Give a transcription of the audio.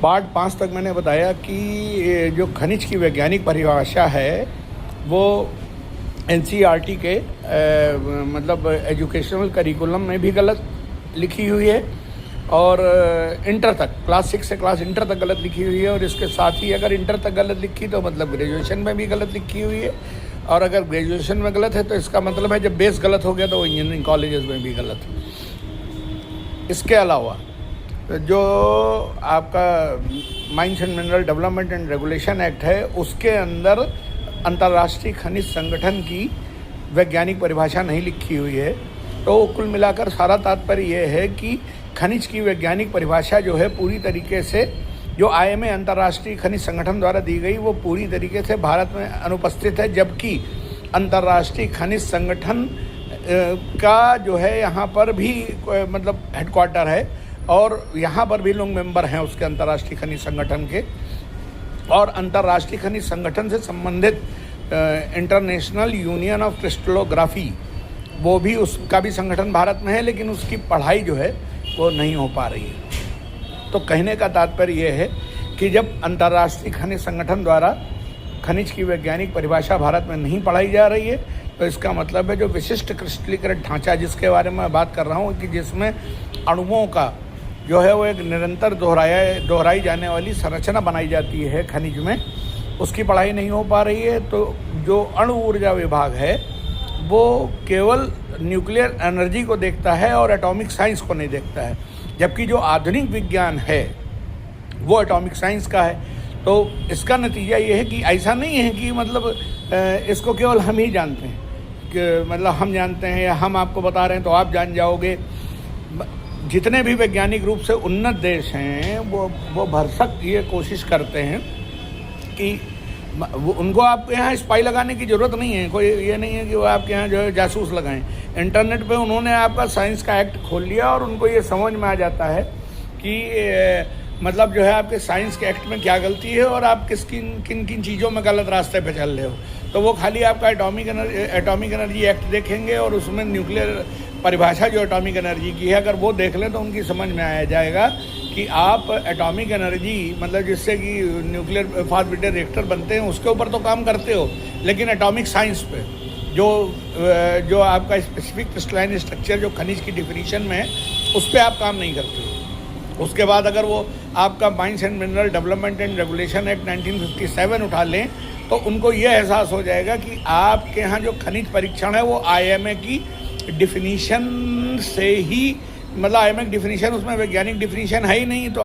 Part 5 तक मैंने बताया कि जो खनिज की वैज्ञानिक परिभाषा है वो एनसीईआरटी के मतलब एजुकेशनल करिकुलम में भी गलत लिखी हुई है और इंटर तक क्लास 6 से क्लास इंटर तक गलत लिखी हुई है। और इसके साथ ही अगर इंटर तक गलत लिखी तो मतलब ग्रेजुएशन में भी गलत लिखी हुई है, और अगर ग्रेजुएशन में गलत है तो इसका मतलब है जब बेस गलत हो गया तो इंजीनियरिंग कॉलेजेस में भी गलत है। इसके अलावा जो आपका mines and mineral development and regulation act है उसके अंदर अंतर्राष्ट्रीय खनिज संगठन की वैज्ञानिक परिभाषा नहीं लिखी हुई है। तो कुल मिलाकर सारा तात्पर्य ये है कि खनिज की वैज्ञानिक परिभाषा जो है पूरी तरीके से जो आईएमए अंतर्राष्ट्रीय खनिज संगठन द्वारा दी गई वो पूरी तरीके से भारत में अनुपस्थित है, जबकि अंतर्राष्ट्रीय खनिज संगठन का जो है यहाँ पर भी मतलब हेडक्वार्टर है और यहाँ पर भी लोग मेंबर हैं उसके अंतर्राष्ट्रीय खनिज संगठन के। और अंतर्राष्ट्रीय खनिज संगठन से संबंधित इंटरनेशनल यूनियन ऑफ क्रिस्टलोग्राफी वो भी उसका भी संगठन भारत में है, लेकिन उसकी पढ़ाई जो है वो नहीं हो पा रही है। तो कहने का तात्पर्य ये है कि जब अंतर्राष्ट्रीय खनिज संगठन द्वारा खनिज की वैज्ञानिक परिभाषा भारत में नहीं पढ़ाई जा रही है तो इसका मतलब है जो विशिष्ट क्रिस्टलीकृत ढांचा जिसके बारे में मैं बात कर रहा हूँ कि जिसमें अणुओं का जो है वो एक निरंतर दोहराई जाने वाली संरचना बनाई जाती है खनिज में, उसकी पढ़ाई नहीं हो पा रही है। तो जो अणु ऊर्जा विभाग है वो केवल न्यूक्लियर एनर्जी को देखता है और एटॉमिक साइंस को नहीं देखता है, जबकि जो आधुनिक विज्ञान है वो एटॉमिक साइंस का है। तो इसका नतीजा ये है कि ऐसा नहीं है कि मतलब इसको केवल हम ही जानते हैं कि मतलब हम जानते हैं या हम आपको बता रहे हैं तो आप जान जाओगे। जितने भी वैज्ञानिक रूप से उन्नत देश हैं वो भरसक ये कोशिश करते हैं कि उनको आपके यहाँ स्पाई लगाने की ज़रूरत नहीं है। कोई ये नहीं है कि वो आपके यहाँ जो है जासूस लगाएं। इंटरनेट पे उन्होंने आपका साइंस का एक्ट खोल लिया और उनको ये समझ में आ जाता है कि मतलब जो है आपके साइंस के एक्ट में क्या गलती है और आप किन किन चीज़ों में गलत रास्ते पे चल रहे हो। तो वो खाली आपका एटॉमिक एनर्जी एक्ट देखेंगे और उसमें न्यूक्लियर परिभाषा जो एटॉमिक एनर्जी की है अगर वो देख लें तो उनकी समझ में आ जाएगा कि आप एटॉमिक एनर्जी मतलब जिससे कि न्यूक्लियर फास्ट ब्रीडर रिएक्टर बनते हैं उसके ऊपर तो काम करते हो, लेकिन एटॉमिक साइंस पे जो आपका स्पेसिफिक क्रिस्टलाइन स्ट्रक्चर जो खनिज की डिफिनीशन में है उस पर आप काम नहीं करते हो। उसके बाद अगर वो आपका mines and mineral development and regulation act 1957 उठा लें तो उनको ये एहसास हो जाएगा कि आपके यहाँ जो खनिज परीक्षण है वो आईएमए की डिफिनीशन से ही मतलब आईएमए की डिफिनीशन उसमें वैज्ञानिक डिफिनीशन है ही नहीं। तो